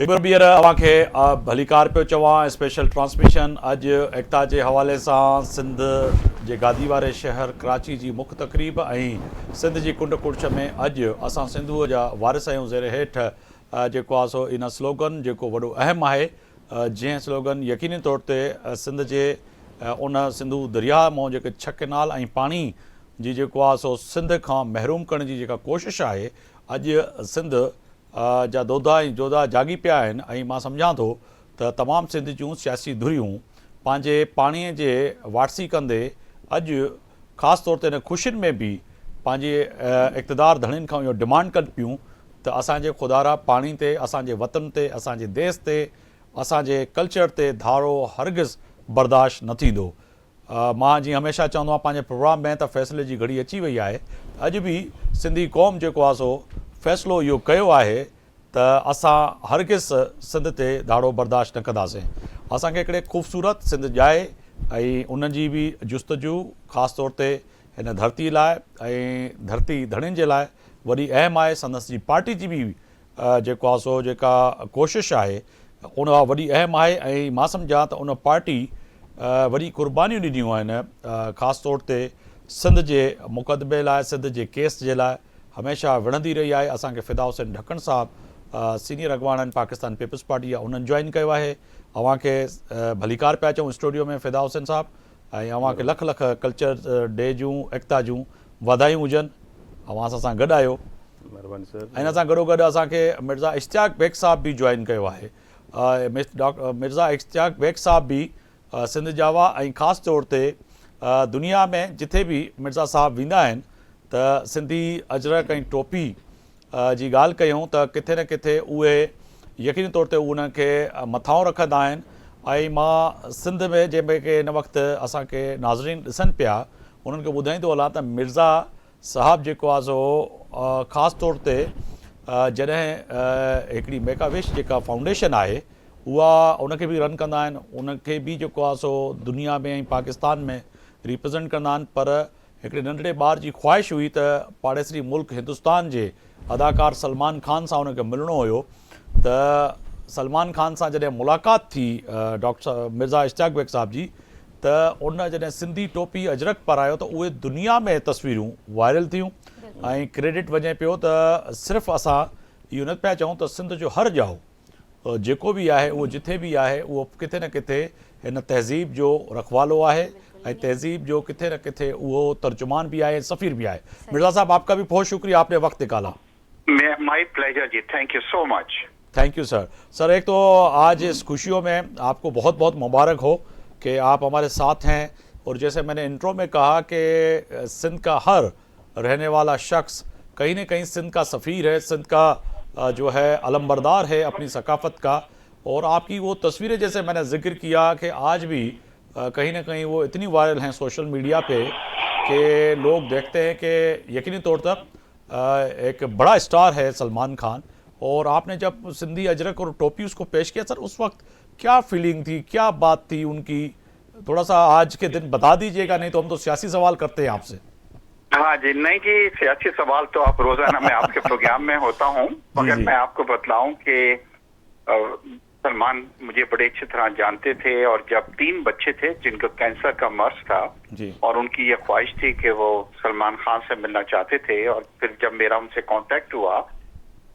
एक बार ॿीहर तव्हांखे भलीकार पियो चवां स्पेशल ट्रांसमिशन अॼु एकता जे हवाले सां सिंध जे गादी वारे शहर कराची जी मुख्य तक़रीब ऐं सिंध जी कुंड कुड़छ में अॼु असां सिंधूअ जा वारिस आहियूं ज़ेर हेठि जेको आहे सो इन स्लोगन जेको वॾो अहम आहे जंहिं स्लोगन यकीनी तौर ते सिंध जे उन सिंधू दरिया मां जेके 6 केनाल ऐं पाणी जी जेको आहे सो सिंध खां महरूम करण जी जेका कोशिशि आहे अॼु सिंध जा दोधा ऐं जोधा जागी पिया आहिनि ऐं मां सम्झां थो त तमामु सिंध जूं सियासी धुरियूं पंहिंजे पाणीअ जे वापसी कंदे अॼु ख़ासि तौर ते हिन ख़ुशियुनि में बि पंहिंजे इक़्तिदार धणियुनि खां इहो डिमांड कनि पियूं त असांजे खुदारा पाणी ते असांजे वतन ते असांजे देश ते असांजे कल्चर ते धारो हरगिज़ बर्दाश्त न थींदो। मां जीअं हमेशह चवंदो आहियां पंहिंजे प्रोग्राम में त फ़ैसिले जी घड़ी अची वई आहे। अॼु बि सिंधी क़ौम जेको आहे सो फ़ैसिलो इहो कयो आहे त असां हरगिज़ सिंध ते धाड़ो बर्दाश्त न कंदासीं। असांखे हिकिड़े ख़ूबसूरत सिंध जाइ ऐं उन जी बि जुस्तजू ख़ासि तौर ते हिन धरती लाइ ऐं धरती धणियुनि जे लाइ वॾी अहम आहे। संदसि जी पार्टी जी बि जेको आहे सो जेका कोशिशि आहे उन वॾी अहम आहे ऐं मां सम्झां त उन पार्टी वॾी क़ुर्बानियूं ॾिनियूं आहिनि ख़ासि तौर ते सिंध जे मुक़दमे लाइ सिंध जे केस जे लाइ हमेशह विढ़ंदी रही आहे। असांखे फिदा हुसैन ढक्कन साहब सीनियर अॻवान आहिनि पाकिस्तान पीपल्स पार्टी आहे उन्हनि जॉइन कयो आहे। अव्हांखे भलीकार पिया चऊं स्टूडियो में फिदा हुसैन साहब ऐं अव्हांखे लख लख कल्चर डे जूं एकता जूं वाधायूं हुजनि। अव्हां असां गॾु आहियो ऐं हिन सां गॾोगॾु असांखे मिर्ज़ा इश्तियाक बेग साहब बि जॉइन कयो आहे। मिर्ज़ा इश्तियाक बेग साहब बि सिंध जा हुआ ऐं ख़ासि तौर ते दुनिया में जिथे बि मिर्ज़ा साहब वेंदा आहिनि त सिंधी अजरक ऐं टोपी जी ॻाल्हि कयूं त किथे न किथे उहे यकीनी तौर ते उनखे मथां रखंदा आहिनि। ऐं मां सिंध में जंहिंमें कि हिन वक़्तु असांखे नाज़रीन ॾिसनि पिया उन्हनि खे ॿुधाईंदो हलां त मिर्ज़ा साहब जेको आहे सो ख़ासि तौर ते जॾहिं हिकिड़ी मेक अ विश जेका फाउंडेशन आहे उहा उनखे बि रन कंदा आहिनि उनखे बि जेको आहे सो दुनिया में ऐं पाकिस्तान में रिप्रेज़ेंट कंदा आहिनि। पर हिकिड़े नंढड़े ॿार जी ख़्वाहिश हुई त पाड़ेसरी मुल्क हिंदुस्तान जे अदाकार सलमान ख़ान सां उनखे मिलणो हुयो त सलमान ख़ान सां जॾहिं मुलाक़ात थी डॉक्टर मिर्ज़ा इश्तियाक बेग साहब जी त उन जॾहिं सिंधी टोपी अजरक पारायो त उहे दुनिया में तस्वीरूं वायरल थियूं ऐं क्रेडिट वञे पियो त सिर्फ़ु असां इहो न पिया चऊं त सिंध जो हर ॼाओ जेको बि आहे उहो जिथे भी आहे उहो किथे न किथे हिन तहज़ीब जो रखवालो आहे ऐं तहज़ीब जो किथे न किथे वो तर्जुमान भी आए सफ़ीर भी आए। मिर्ज़ा साहब आपका भी बहुत शुक्रिया आपने वक्त निकाला। माय प्लेजर जी, thank you so much. Thank you sir. Sir एक तो आज इस खुशियों में आपको बहुत बहुत मुबारक हो कि आप हमारे साथ हैं और जैसे मैंने इंट्रो में कहा कि सिंध का हर रहने वाला शख्स कहीं न कहीं सिंध का सफ़ीर है, सिंध का जो है अलमबरदार है अपनी सकाफ़त का। और आपकी वो तस्वीरें जैसे मैंने जिक्र किया कि आज भी कहीं ना कहीं वो इतनी वायरल हैं सोशल मीडिया पे कि लोग देखते हैं कि यकीनी तौर पर एक बड़ा स्टार है सलमान खान। और आपने जब सिंधी अजरक और टोपी उसको पेश किया सर उस वक्त क्या फीलिंग थी, क्या बात थी उनकी, थोड़ा सा आज के दिन बता दीजिएगा, नहीं तो हम तो सियासी सवाल करते हैं आपसे। हाँ जी, नहीं जी, सियासी सवाल तो आप रोजाना मैं आपके प्रोग्राम में होता हूँ मगर मैं आपको बतलाऊं कि सलमान मुझे बड़े अच्छी तरह जानते थे और जब 3 बच्चे थे जिनको कैंसर का मर्ज था और उनकी ये ख्वाहिश थी कि वो सलमान खान से मिलना चाहते थे और फिर जब मेरा उनसे कांटेक्ट हुआ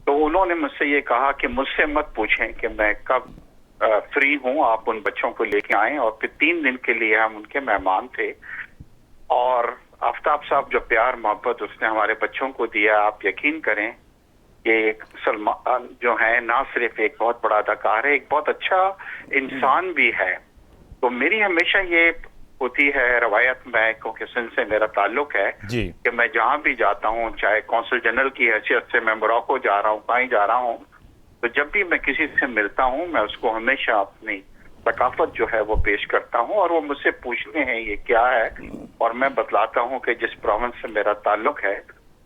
तो उन्होंने मुझसे ये कहा कि मुझसे मत पूछें कि मैं कब फ्री हूँ, आप उन बच्चों को लेके आएं। और फिर 3 दिन के लिए हम उनके मेहमान थे और आफ्ताब साहब जो प्यार मोहब्बत उसने हमारे बच्चों को दिया, आप यकीन करें कि सलमान जो है ना सिर्फ एक बहुत बड़ा अदाकार है, एक बहुत अच्छा इंसान भी है। तो मेरी हमेशा ये होती है रवायत में, क्योंकि सिंध से मेरा ताल्लुक है कि मैं जहाँ भी जाता हूँ, चाहे कौंसल जनरल की हैसियत से मैं मोरक्को जा रहा हूँ, कहीं जा रहा हूँ, तो जब भी मैं किसी से मिलता हूँ मैं उसको हमेशा अपनी सकाफत जो है वो पेश करता हूँ और वो मुझसे पूछते हैं ये क्या है और मैं बतलाता हूँ कि जिस प्रोविंस से मेरा ताल्लुक है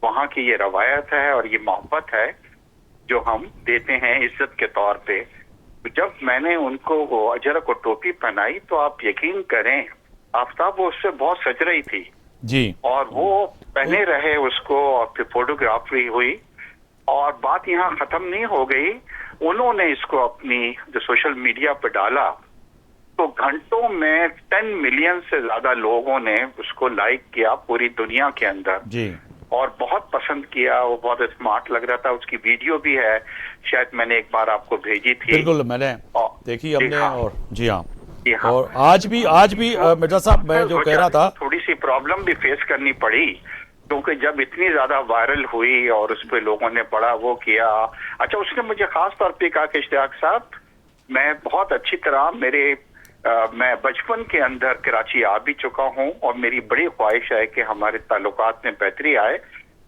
वहाँ की ये रवायत है और ये मोहब्बत है जो हम देते हैं इज्जत के तौर पे। तो जब मैंने उनको वो अजरक और टोपी पहनाई तो आप यकीन करें आफ्ताब वो उससे बहुत सज रही थी जी और वो पहने रहे उसको और फिर फोटोग्राफी हुई और बात यहाँ खत्म नहीं हो गई। उन्होंने इसको अपनी जो सोशल मीडिया पर डाला तो घंटों में 10 मिलियन से ज्यादा लोगों ने उसको लाइक किया पूरी दुनिया के अंदर जी। और बहुत पसंद किया। वो बहुत स्मार्ट लग रहा था। उसकी वीडियो भी है, शायद मैंने एक बार आपको भेजी थी। बिल्कुल, मैंने देखी हमने। हाँ, और जी हाँ, जी हाँ। और आज भी मिर्जा साहब मैं जो कह रहा था, थोड़ी सी प्रॉब्लम भी फेस करनी पड़ी क्योंकि जब इतनी ज्यादा वायरल हुई और उस पर लोगों ने बड़ा वो किया। अच्छा, उसने मुझे खास तौर पे कहा कि इश्तियाक साहब, मैं बहुत अच्छी तरह मैं बचपन के अंदर कराची आ भी चुका हूं और मेरी बड़ी ख्वाहिश है कि हमारे ताल्लुकात में बेहतरी आए,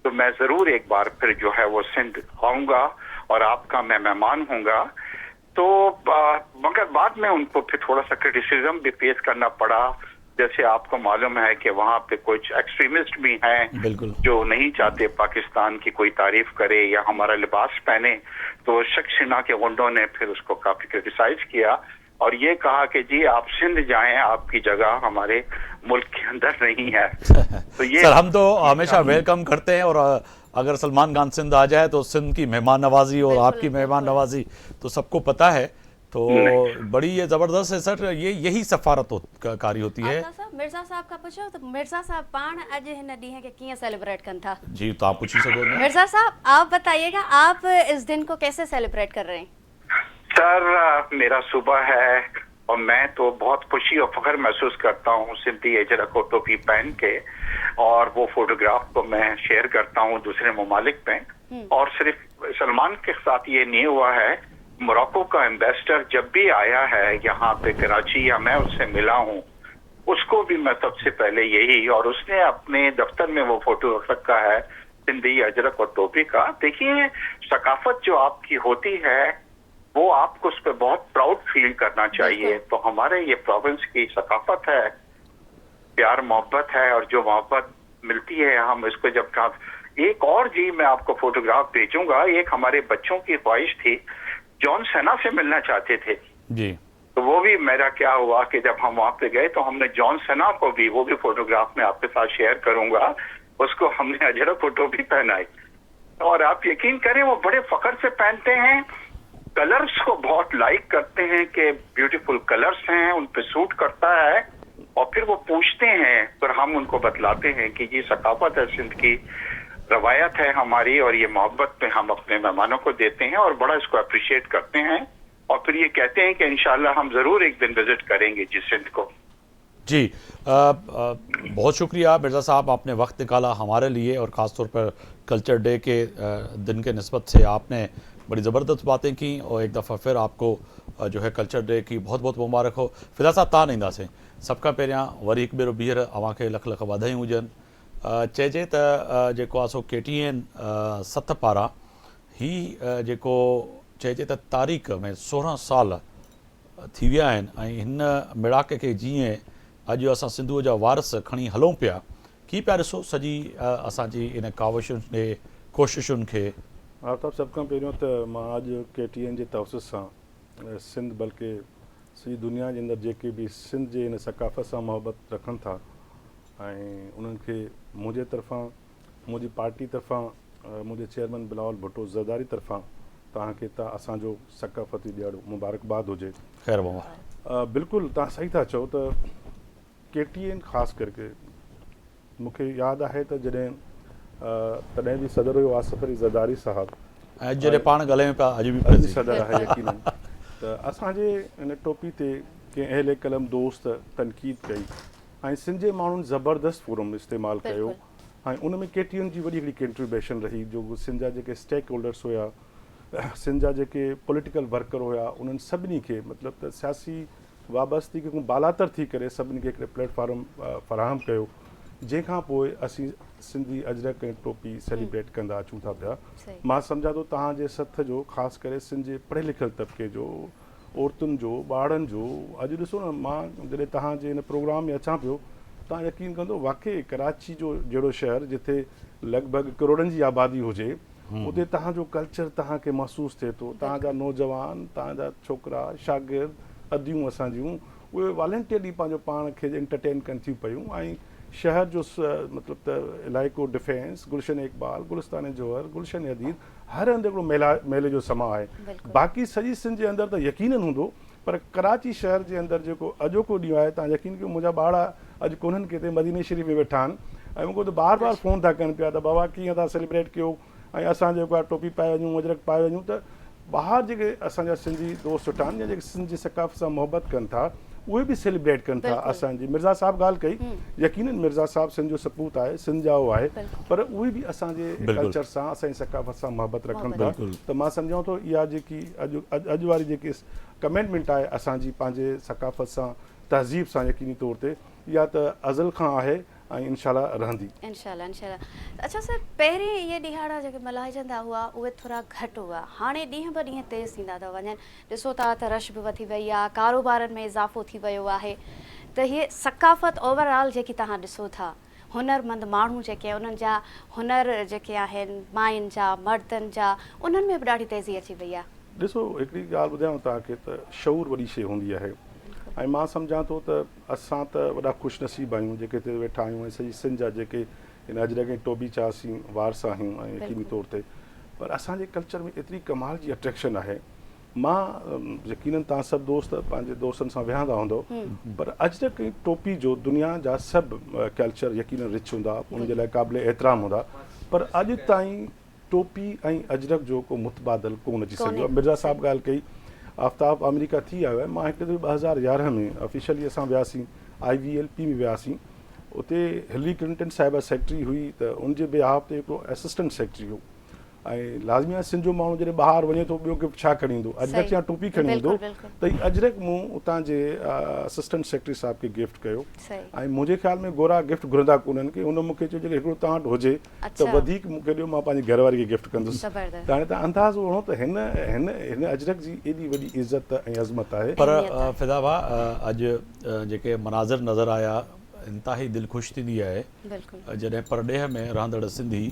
तो मैं जरूर एक बार फिर जो है वो सिंध आऊंगा और आपका मैं मेहमान हूंगा। तो मगर बाद में उनको फिर थोड़ा सा क्रिटिसिज्म भी फेस करना पड़ा। जैसे आपको मालूम है कि वहां पे कुछ एक्सट्रीमिस्ट भी हैं बिल्कुल, जो नहीं चाहते पाकिस्तान की कोई तारीफ करे या हमारा लिबास पहने। तो शख्सिना के गुंडों ने फिर उसको काफी क्रिटिसाइज किया और ये कहा कि जी आप सिंध जाएं, आपकी जगह हमारे मुल्क के अंदर नहीं है। तो ये सर, हम तो हमेशा वेलकम करते हैं और अगर सलमान खान सिंध आ जाए तो सिंध की मेहमान नवाजी और आपकी मेहमान नवाजी तो सबको पता है। तो बड़ी ये जबरदस्त है सर, यही सफारतकारी होती है। मिर्जा साहब का पूछो तो मिर्जा साहब पाण अज हिन ॾींहं के किए सेलिब्रेट कन था? जी, तो आप पूछ ही सको। मिर्जा साहब आप बताइएगा, आप इस दिन को कैसे सेलिब्रेट कर रहे हैं? सर, मेरा सुबह है और मैं तो बहुत खुशी और फख्र महसूस करता हूँ सिंधी अजरक और टोपी पहन के, और वो फोटोग्राफ को मैं शेयर करता हूँ दूसरे ममालिक में। और सिर्फ सलमान के साथ ये नहीं हुआ है, मोरक्को का एम्बेसडर जब भी आया है यहाँ पे कराची या मैं उससे मिला हूँ, उसको भी मैं सबसे पहले यही, और उसने अपने दफ्तर में वो फोटो रख रखा है सिंधी अजरक और टोपी का। देखिए, सकाफत जो आपकी होती है वो आपको उस पर बहुत प्राउड फील करना चाहिए। तो हमारे ये प्रोविंस की सकाफत है, प्यार मोहब्बत है, और जो मोहब्बत मिलती है हम इसको जब एक और जी मैं आपको फोटोग्राफ भेजूंगा। एक हमारे बच्चों की ख्वाहिश थी, जॉन सेना से मिलना चाहते थे जी। तो वो भी मेरा क्या हुआ कि जब हम वहां पे गए तो हमने जॉन सेना को भी, वो भी फोटोग्राफ में आपके साथ शेयर करूंगा, उसको हमने अजरक फोटो भी पहनाई। और आप यकीन करें वो बड़े फख्र से पहनते हैं, कलर्स को बहुत लाइक करते हैं कि ब्यूटीफुल कलर्स हैं, उन पे सूट करता है। और फिर वो पूछते हैं, फिर हम उनको बतलाते हैं कि ये सकाफत है, सिंध की रवायत है हमारी, और ये मोहब्बत पे हम अपने मेहमानों को देते हैं और बड़ा इसको अप्रिशिएट करते हैं। और फिर ये कहते हैं कि इंशाल्लाह हम जरूर एक दिन विजिट करेंगे जी सिंध को। जी, बहुत शुक्रिया मिर्ज़ा साहब, आपने वक्त निकाला हमारे लिए, और ख़ास तौर पर कल्चर डे के दिन के निस्बत से आपने बड़ी ज़बरदस्त बातें की। और एक दफ़ा फिर आपको जो है कल्चर डे की बहुत बहुत मुबारक हो। फ़िदा साहब तां ईंदासीं सबका पहिरियां वरी हिकु भेरो ॿीहर अव्हांखे लख लख वाधायूं हुजनि। चइजे त जेको आहे सो KTN 7 पारां ही जेको चइजे त तारीख़ में 16 साल थी विया आहिनि, ऐं हिन मिड़ाके खे जीअं अॼु असां सिंधूअ जा वारस खणी हलूं पिया, की पिया ॾिसो सॼी असांजी इन काविशुनि खे, कोशिशुनि खे। आफ्ताब, सभ खां पहिरियों त मां अॼु KTN जे तवसुस सां सिंध बल्कि सॼी दुनिया जे अंदरि जेके बि सिंध जे इन सकाफ़त सां मोहबत रखनि था ऐं उन्हनि खे मुंहिंजे तरफ़ां, मुंहिंजी पार्टी तरफ़ां, मुंहिंजे चेयरमैन बिलावल भुट्टो ज़रदारी तरफ़ां तव्हांखे असांजो सकाफ़ती ॾियणु मुबारकबाद हुजे। ख़ैर बाबा, बिल्कुलु तव्हां सही था चओ त KTN ख़ासि करके मूंखे यादि आहे त जॾहिं तॾहिं बि सदर हुयो आसिफ अली ज़रदारी साहबु, ऐं जॾहिं पाण ॻाल्हायूं पिया अॼु बि सदर आहे यकीनन, त असांजे इन टोपी ते कंहिं अहले कलम दोस्त तनक़ीद कई ऐं सिंध जे माण्हुनि ज़बरदस्त फोरम इस्तेमालु कयो ऐं उन में KTN जी वॾी हिकिड़ी कंट्रीब्यूशन रही। जो सिंध जा जेके स्टेक होल्डर्स हुया, सिंध जा जेके पॉलिटिकल वर्कर हुया, उन्हनि सभिनी खे मतिलबु त सियासी वाबस्तगी खां बालातर थी करे सभिनी खे हिकिड़े प्लेटफॉर्म फ़राहम कयो, जंहिंखां पोइ असीं सिंधी अजरक ऐं टोपी सेलिब्रेट कंदा अचूं था पिया। मां सम्झां थो तव्हांजे सथ जो ख़ासि करे सिंध जे पढ़ियल लिखियल तबिके जो, औरतुनि जो, ॿारनि जो, अॼु ॾिसो न, मां जॾहिं तव्हांजे हिन प्रोग्राम में अचां पियो, तव्हां यकीन कंदो वाक़ई कराची जो जहिड़ो शहर जिथे लॻभॻि करोड़नि जी आबादी हुजे, उते तव्हांजो कल्चर तव्हांखे महसूसु थिए थो। तव्हांजा नौजवान, तव्हांजा छोकिरा, शागिर्द, अदियूं असांजियूं, उहे वॉलंटियरली पंहिंजो पाण खे एंटरटेन कनि थियूं पियूं ऐं शहर जो मतिलबु त इलाइक़ो डिफेंस, गुलशन इकबाल, गुलिस्तान जौहर, गुलशन अदीद, हर हंधि हिकिड़ो मेले जो समा आहे। बाक़ी सॼी सिंध जे अंदरि त यकीनन हूंदो, पर कराची शहर जे अंदरि जेको अॼोको ॾींहुं आहे, तव्हां यकीन कयो मुंहिंजा ॿार अॼु कोन्हनि किथे मदीने शरीफ़ में वेठा आहिनि ऐं मूंखे त बार बार फ़ोन था कनि पिया त बाबा कीअं था सेलिब्रेट कयो ऐं असां जेको आहे टोपी पाए वञूं, अजरक पाए वञूं। त ॿाहिरि जेके असांजा सिंधी दोस्त वेठा आहिनि या जेके सिंध जी सकाफ़त सां मोहबत कनि था, उहे बि सेलिब्रेट कनि था असांजी। मिर्ज़ा साहब ॻाल्हि कई, यकीनन मिर्ज़ा साहब सिंध जो सपूत आहे, सिंध जा उहो आहे, पर उहे बि असांजे कल्चर सां, असांजी सकाफ़त सां मोहबत रखनि था। त मां सम्झां थो इहा जेकी अॼु वारी जेकी कमिटमेंट आहे असांजी पंहिंजे सकाफ़त सां, तहज़ीब सां, यकीनी तौर ते इहा त अज़ल खां आहे ऐं इंशाल्लाह रहंदी। इंशाल्लाह। अच्छा सर, पहिरीं इहे ॾिहाड़ा जेके मल्हाइजंदा हुआ उहे थोरा घटि हुआ, हाणे ॾींहं ब ॾींहं तेज़ थींदा था वञनि। ॾिसो था त रश बि वधी वई आहे, कारोबारनि में इज़ाफ़ो थी वियो आहे। त हीअ सकाफ़त ओवरऑल जेकी तव्हां ॾिसो था, हुनरमंद माण्हू जेके उन्हनि जा हुनर जेके आहिनि, मायुनि जा, मर्दनि जा, उन्हनि में बि ॾाढी तेज़ी अची वई आहे। ॾिसो, हिकिड़ी ॻाल्हि ॿुधायांव तव्हांखे त शऊर वॾी शइ हूंदी आहे ऐं मां सम्झां थो त असां त वॾा ख़ुशनसीब आहियूं जेके हिते वेठा आहियूं ऐं सॼी सिंध जा जेके हिन अजरक ऐं टोबी चयासीं वारस आहियूं ऐं यकीनी तौर ते, पर असांजे कल्चर में एतिरी कमाल जी अट्रैक्शन आहे। मां यकीनन तव्हां सभु दोस्त पंहिंजे दोस्तनि सां विहंदा हूंदो, पर अजरक ऐं टोपी जो दुनिया जा सभु कल्चर यकीनन रिच हूंदा, उनजे लाइ क़ाबिल एतिराम हूंदा, पर अॼु ताईं टोपी ऐं अजरक जो को मुतबादल कोन अची सघियो आहे। मिर्ज़ा साहब ॻाल्हि कई, आफ्ताब अमेरिका थी आयो आहे, मां हिकु दफ़ो 2011 में ऑफिशियली असां वियासीं IVLP में वियासीं, उते हिलरी क्लिंटन साहिबा सेक्रेटरी हुई, त उनजे बिहाफ ते हिकिड़ो असिस्टेंट सेक्रेटरी हो ऐं लाज़मी आहे सिंध जो माण्हू जॾहिं ॿाहिरि वञे थो ॿियो गिफ्ट छा खणी ईंदो, अजरक या टोपी खणी ईंदो, त हीअ अजरक मूं उतां जे असिस्टेंट सेक्रेटरी साहिब खे गिफ्ट कयो ऐं मुंहिंजे ख़्याल में गोरा गिफ्ट घुरंदा कोन्हनि की हुन मूंखे चयो जेके हिकिड़ो तव्हां वटि हुजे त वधीक मूंखे ॾियो, मां पंहिंजी घरवारी खे गिफ्ट कंदुसि। त हाणे तव्हां अंदाज़ो वणो त हिन अजरक जी एॾी वॾी इज़त ऐं अज़मत आहे। पर फिदा भाउ, अॼु जेके मनाज़र नज़र आया, इंतिहाई दिलि ख़ुशि थींदी आहे जॾहिं परॾेह में रहंदड़ सिंधी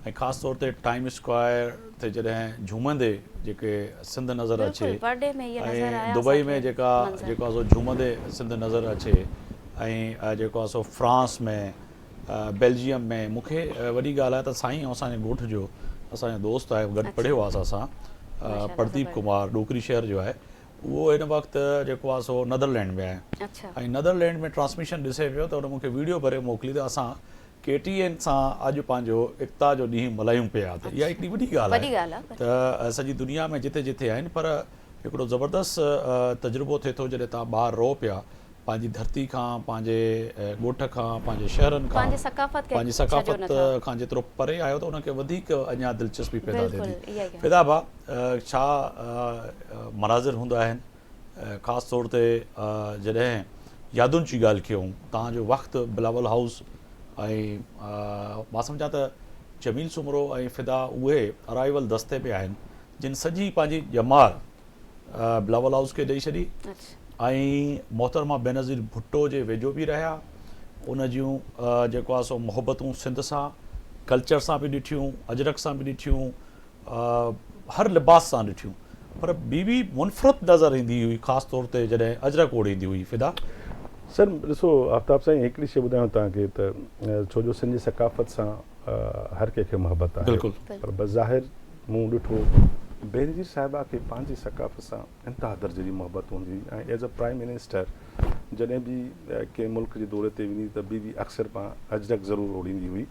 ऐं ख़ासि तौर ते टाइम स्क्वायर ते जॾहिं झूमंदे जेके सिंध नज़र अचे ऐं दुबई में जेको आहे सो झूमंदे सिंध नज़र अचे ऐं जेको आहे सो फ्रांस में, बेल्जियम में। मूंखे वॾी ॻाल्हि आहे त साईं ऐं असांजे ॻोठ जो असांजो दोस्त आहे, गॾु पढ़ियो आहे असां, प्रदीप कुमार, डोकरी शहर जो आहे, उहो हिन वक़्तु जेको आहे सो नदरलैंड में आहे ऐं नदरलैंड में ट्रांसमिशन ॾिसे पियो त उन मूंखे वीडियो भरे मोकिली त असां KTN सां अॼु पंहिंजो एकता जो ॾींहुं मल्हायूं पिया। त इहा हिकिड़ी वॾी ॻाल्हि आहे त सॼी दुनिया में जिते जिते आहिनि, पर हिकिड़ो ज़बरदस्त तजुर्बो थिए थो जॾहिं तव्हां ॿाहिरि रहो पिया, पंहिंजी धरती खां, पंहिंजे ॻोठ खां, पंहिंजे शहरनि खां, पंहिंजी सकाफ़त खां जेतिरो परे आहियो त उनखे वधीक अञा दिलचस्पी पैदा थिए थी। फिदा भाउ, छा मनाज़िर हूंदा आहिनि, ख़ासि तौर ते जॾहिं यादुनि जी ॻाल्हि कयूं, तव्हांजो वक़्तु बिलावल हाउस ऐं मां सम्झां त जमील सुमरो ऐं फिदा उहे अराइवल दस्ते पे आहिनि जिन सॼी पंहिंजी ॼमार बिलावल हाउस खे ॾेई छॾी ऐं मोहतरमा बेनज़ीर भुट्टो जे वेझो बि रहिया। उन जूं जेको आहे सो मोहबतूं सिंध सां, कल्चर सां बि ॾिठियूं, अजरक सां बि ॾिठियूं, हर लिबास सां ॾिठियूं, पर बीबी मुनफ़रद नज़र ईंदी हुई, ख़ासि तौर ते जॾहिं अजरक ओढ़ींदी हुई। फिदा सर ॾिसो आफ्ताब साईं, हिकिड़ी शइ ॿुधायांव तव्हांखे त छो जो सिंध जी सकाफ़त सां हर कंहिंखे मोहबत आहे, पर बज़ाहिर मूं ॾिठो बेनज़ीर साहिबा खे पंहिंजी सकाफ़त सां इंतिहा दर्जे जी मोहबत हूंदी हुई ऐं एज़ अ प्राइम मिनिस्टर जॾहिं बि कंहिं मुल्क जे दौरे ते वेंदी त बीबी अक्सर पाण अजरक ज़रूरु ओढ़ींदी हुई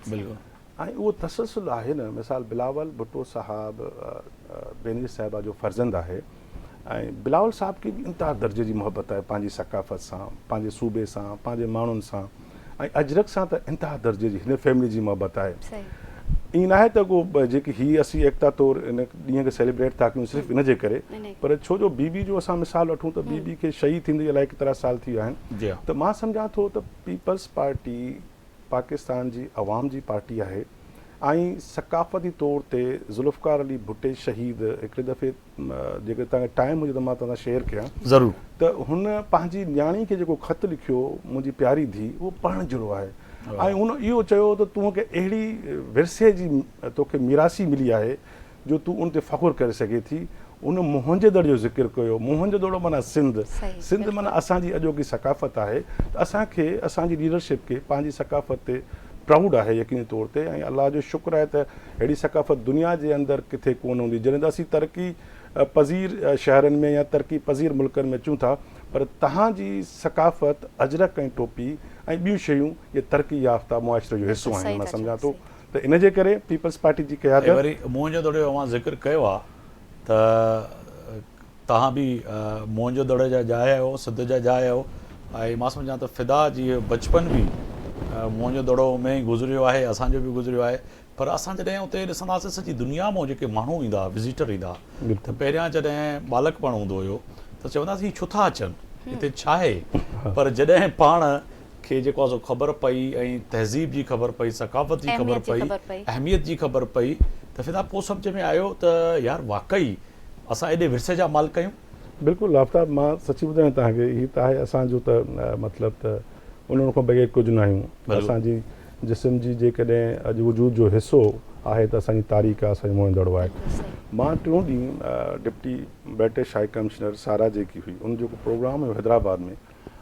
ऐं उहो तसलसल आहे न। मिसाल बिलावल भुट्टो साहब बेनज़ीर साहिबा जो फर्ज़ंद आहे ऐं बिलावल साहब खे बि इंतिहा दर्जे जी मोहबत आहे पंहिंजी सकाफ़त सां, पंहिंजे सूबे सां, पंहिंजे माण्हुनि सां ऐं अजरक सां त इंतिहा दर्जे जी हिन फैमिली जी मोहबत आहे। ईअं न आहे त को जेकी हीअ असीं एकता तौरु इन ॾींहं खे सेलिब्रेट था कयूं सिर्फ़ु इन जे करे, पर छो जो बीबी जो असां मिसाल वठूं त बीबी खे शहीद थींदे अलाए केतिरा साल थी विया आहिनि। त मां सम्झां थो त पीपल्स पार्टी पाकिस्तान जी अवाम जी पार्टी आहे ऐं सकाफ़ती तौर ते ज़ुल्फ़कार अली भुट्टे शहीद हिकिड़े दफ़े जेकर तव्हांखे टाइम हुजे त मां तव्हां शेयर कयां ज़रूरु, त हुन पंहिंजी न्याणी खे जेको ख़त लिखियो, मुंहिंजी प्यारी धीउ, उहो पढ़णु जहिड़ो आहे ऐं हुन इहो चयो त तोखे अहिड़ी विरसे जी तोखे मिरासी मिली आहे जो तूं उन ते फ़ख़ुरु करे सघे थी। उन मोहनजोदड़ो जो ज़िक्र कयो। मोहनजोदड़ो माना सिंध, सही, सिंध माना असांजी अॼोकी सकाफ़त आहे। त असांखे असांजी लीडरशिप खे पंहिंजी सकाफ़त ते प्राउड आहे यकीनी तौर ते, ऐं अलाह जो शुक्र आहे त अहिड़ी सकाफ़त दुनिया जे अंदरि किथे कोन हूंदी। जॾहिं त असीं तरक़ी पज़ीर शहरनि में या तरक़ी पज़ीर मुल्कनि में अचूं था, पर तव्हांजी सकाफ़त अजरक ऐं टोपी ऐं ॿियूं शयूं इहे तरक़ी याफ़्ता मुआशिरे जो हिसो आहिनि। मां सम्झां थो त इन जे करे पीपल्स पार्टी जी क़यादत। वरी मोहनजोदड़ो जो अवां ज़िक्र कयो आहे त तव्हां बि मोहनजोदड़ो जा जाइ आहियो, सिंध जा जाइ आहियो, ऐं मां सम्झां थो फिदा जी बचपन बि मोहनजोदड़ो में ई गुज़रियो आहे, असांजो बि गुज़रियो आहे। पर असां जॾहिं उते ॾिसंदासीं सॼी दुनिया मां जेके माण्हू ईंदा, विज़िटर ईंदा, त पहिरियां जॾहिं बालकपण हूंदो हुयो त चवंदासीं छो था अचनि, हिते छा आहे। पर जॾहिं पाण खे जेको आहे सो ख़बर पई ऐं तहज़ीब जी ख़बर पई, सकाफ़त जी ख़बर पई, अहमियत जी ख़बर पई, त फिर पोइ सम्झ में आयो त यार वाक़ई असां एॾे विरसे जा मालिक आहियूं। बिल्कुलु आफ्ताब, मां सची ॿुधायां तव्हांखे, हीअ त आहे असांजो त मतिलबु त उन्हनि खां बग़ैर कुझु न आहियूं। असांजी जिस्म जी जेकॾहिं अॼु वजूद जो हिसो आहे त असांजी तारीख़ आहे, असांजो मोहनजोदड़ो आहे। मां टियों ॾींहुं डिप्टी ब्रिटिश हाई कमिश्नर सारा जेकी हुई, उन जो प्रोग्राम हुयो हैदराबाद में,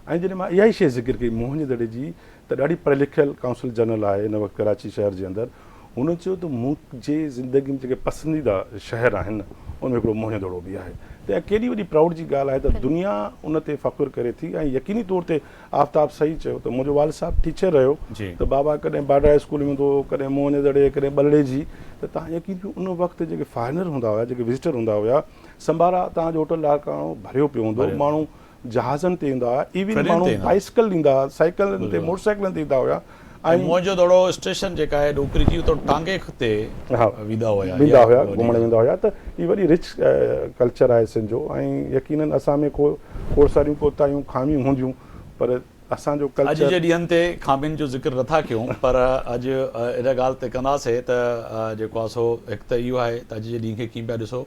ऐं जॾहिं मां इहा ई शइ ज़िक्र कई मोहनजोदड़े जी, त ॾाढी पढ़ियल लिखियल काउंसिल जनरल आहे इन वक़्तु कराची शहर जे अंदरि। हुन चयो त मुंहिंजे ज़िंदगी में जेके पसंदीदा शहर आहिनि उनमें हिकिड़ो मोहनजोदड़ो बि आहे। त केॾी वॾी प्राउड जी ॻाल्हि आहे त दुनिया उन ते फ़ख़ुरु करे थी। ऐं यकीनी तौर ते आफ्ताब सही चयो त मुंहिंजो वालिद साहिबु टीचर रहियो, त बाबा कॾहिं बाड्रा स्कूल में हूंदो, कॾहिं मोहनजोदड़े, कॾहिं बलड़े जी। त तव्हां यकीन कयो उन वक़्तु जेके फॉरेनर हूंदा हुआ, जेके विज़िटर हूंदा हुआ, संभारा तव्हांजो होटल लारकाणो भरियो पियो हूंदो। माण्हू जहाज़नि ते ईंदा हुआ, इवन माण्हू बाइसिकल ईंदा हुआ, साइकिलनि ते, मोटरसाइकिलनि ते ईंदा हुआ। ऐं मोहनजोदड़ो स्टेशन जेका आहे डोकरी जी, तो टांगे ते वेंदा हुआ, घुमण वेंदा हुआ। त हीअ वॾी रिच कल्चर आहे सिंध जो। ऐं यकीनन असां में खोड़ सारियूं कोताहियूं खामियूं हूंदियूं, पर असांजो कल्चर। अॼु जे ॾींहंनि ते खामियुनि जो ज़िक्र नथा कयूं, पर अॼु इन ॻाल्हि ते कंदासीं त जेको आहे सो हिकु त इहो आहे त अॼु जे ॾींहं खे कीअं पिया ॾिसो,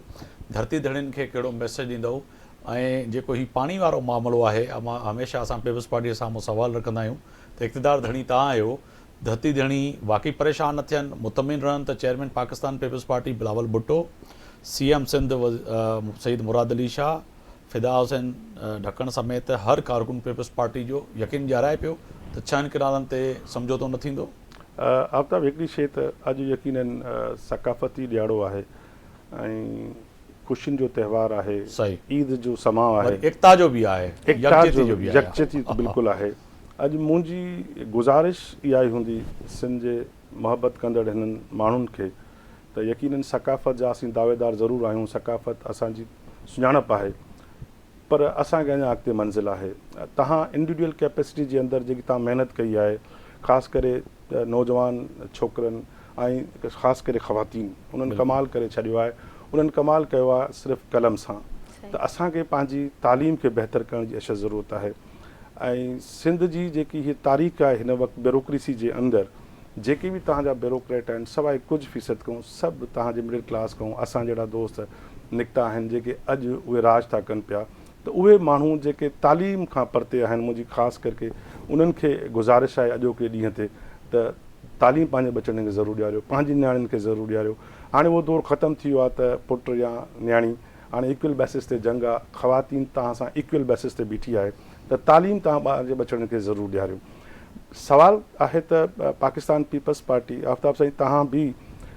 धरती धड़ियुनि खे कहिड़ो मैसेज ॾींदव। ऐं जेको हीउ पाणी वारो मामिलो आहे, मां हमेशह असां पीपल्स पार्टीअ साम्हूं सुवाल रखंदा आहियूं त इक़्तिदार धणी तव्हां आहियो, धरती धणी वाक़ई परेशान न थियनि, मुतमिन रहनि। त chairman Pakistan peoples party Bilawal Bhutto, CM Sindh Syed Murad Ali Shah, Fida Hussain ढक्कण समेत हर कारकुन पीपल्स पार्टी जो यकीन ॾियाराए पियो त छहनि किनारनि ते सम्झोतो न थींदो। आफ्ताब, हिकिड़ी शइ त अॼु यकीनन सकाफ़ती ॾियारो आहे ऐं ख़ुशियुनि जो त्योहार आहे, सही, ईद जो समां आहे, एकता जो बि आहे, यकजहती बिल्कुलु आहे। अॼु मुंहिंजी गुज़ारिश इहा ई हूंदी सिंध जे मोहबत कंदड़ हिननि माण्हुनि खे त यकीनन सकाफ़त जा असीं दावेदार ज़रूरु आहियूं, सकाफ़त असांजी सुञाणप आहे, पर असांखे अञा अॻिते मंज़िल आहे। तव्हां इंडिविजुअल कैपेसिटी जे अंदरि जेकी तव्हां महिनत कई आहे, ख़ासि करे नौजवान छोकिरनि ऐं ख़ासि करे ख़वातीन, उन्हनि कमाल करे छॾियो आहे। उन्हनि कमाल कयो आहे सिर्फ़ु कलम सां। त असांखे पंहिंजी तालीम खे बहितर करण जी अशद ज़रूरत आहे। ऐं सिंध जी जेकी हीअ तारीख़ आहे हिन वक़्तु ब्यूरोक्रेसी जे अंदरि, जेके बि तव्हांजा ब्यूरोक्रेट आहिनि, सवाइ कुझु फ़ीसद खां सभु तव्हांजे मिडिल क्लास खां असां जहिड़ा दोस्त निकिता आहिनि जेके अॼु उहे राज था कनि पिया। त उहे माण्हू जेके तालीम खां परते आहिनि, मुंहिंजी ख़ासि करके उन्हनि खे गुज़ारिश आहे अॼोके ॾींहं ते त तालीम पंहिंजे बचड़नि खे ज़रूरु ॾियारियो, पंहिंजी नियाणियुनि खे ज़रूरु ॾियारियो। हाणे उहो दौरु ख़तमु थी वियो आहे त पुटु या नियाणी, हाणे इक्वल बेसिस ते जंग आहे, ख़वातीन तव्हां सां इक्वल बेसिस ते बीठी आहे, त तालीम तव्हां पंहिंजे बचड़नि खे ज़रूरु ॾियारियो। सवालु आहे त पाकिस्तान पीपल्स पार्टी, आफ्ताब साईं तव्हां बि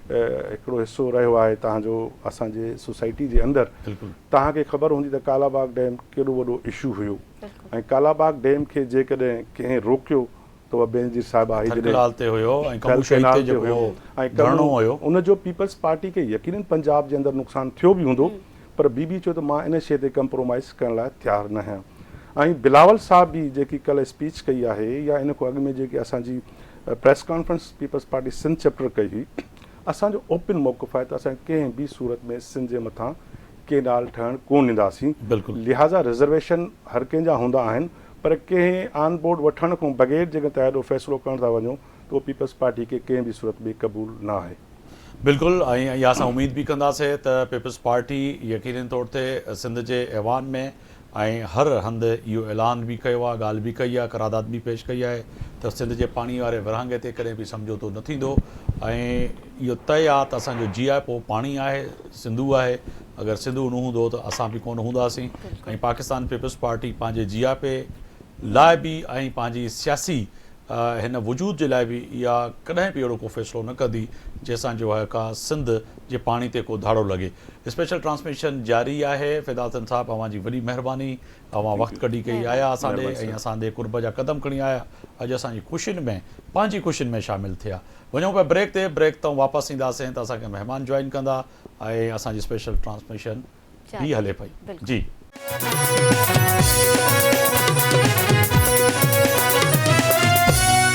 हिकिड़ो हिसो रहियो आहे तव्हांजो असांजे सोसाइटी जे अंदरि। तव्हांखे ख़बर हूंदी त कालाबाग डैम केॾो वॾो इशू हुयो, ऐं कालाबाग डैम खे जेकॾहिं कंहिं रोकियो त उहा बेनज़ीर साहिबा उनजो पीपल्स पार्टी खे यकीनन पंजाब जे अंदरि नुक़सानु थियो बि हूंदो, पर बीबी चयो त मां इन शइ ते कंप्रोमाइज़ करण लाइ तयारु न आहियां। ऐं बिलावल साहब बि जेकी कल्ह स्पीच कई आहे, या इन खां अॻु में जेकी असांजी press conference peoples party Sindh chapter कई हुई, असांजो ओपन मौक़िफ़ आहे त असां कंहिं बि सूरत में सिंध जे मथां केनाल ठहणु कोन ॾींदासीं। लिहाज़ा रिज़र्वेशन हर कंहिंजा हूंदा आहिनि, पर कंहिं ऑन बोर्ड वठण खां बग़ैर जेकॾहिं तव्हां एॾो फ़ैसिलो करण था वञो त उहो पीपल्स पार्टी खे कंहिं बि सूरत में क़बूल न आहे। बिल्कुलु, ऐं इहा असां उमेद बि कंदासीं त पीपल्स पार्टी यकीनी तौर ते सिंध जे ऐवान में ऐं हर हंधि इहो ऐलान बि कयो आहे, ॻाल्हि बि कई आहे, करारदाद बि पेश कई आहे त सिंध जे पाणी वारे विरहाङे ते कॾहिं बि सम्झोतो न थींदो। ऐं इहो तय आहे त असांजो GI पोइ पाणी आहे, सिंधू आहे, अगरि सिंधु न हूंदो त असां बि कोन हूंदासीं ऐं पाकिस्तान पीपल्स पार्टी पंहिंजे जीआपे लाइ बि ऐं पंहिंजी सियासी हिन वजूद जे लाइ बि इहा कॾहिं बि अहिड़ो को फ़ैसिलो न कंदी जंहिंसां जो आहे का सिंध जे पाणी ते को धाड़ो लॻे। स्पेशल ट्रांसमिशन जारी आहे। फिदासन साहब, अव्हां जी वॾी महिरबानी, अव्हां वक़्तु कढी कई आया असांजे ऐं असांजे कुर्ब जा क़दम खणी आया, अॼु असांजी ख़ुशियुनि में पंहिंजी ख़ुशियुनि में शामिलु थिया। वञूं पिया ब्रेक ते, ब्रेक तां वापसि ईंदासीं त असांखे महिमान जॉइन कंदा ऐं असांजी स्पेशल ट्रांसमिशन बि हले पई। जी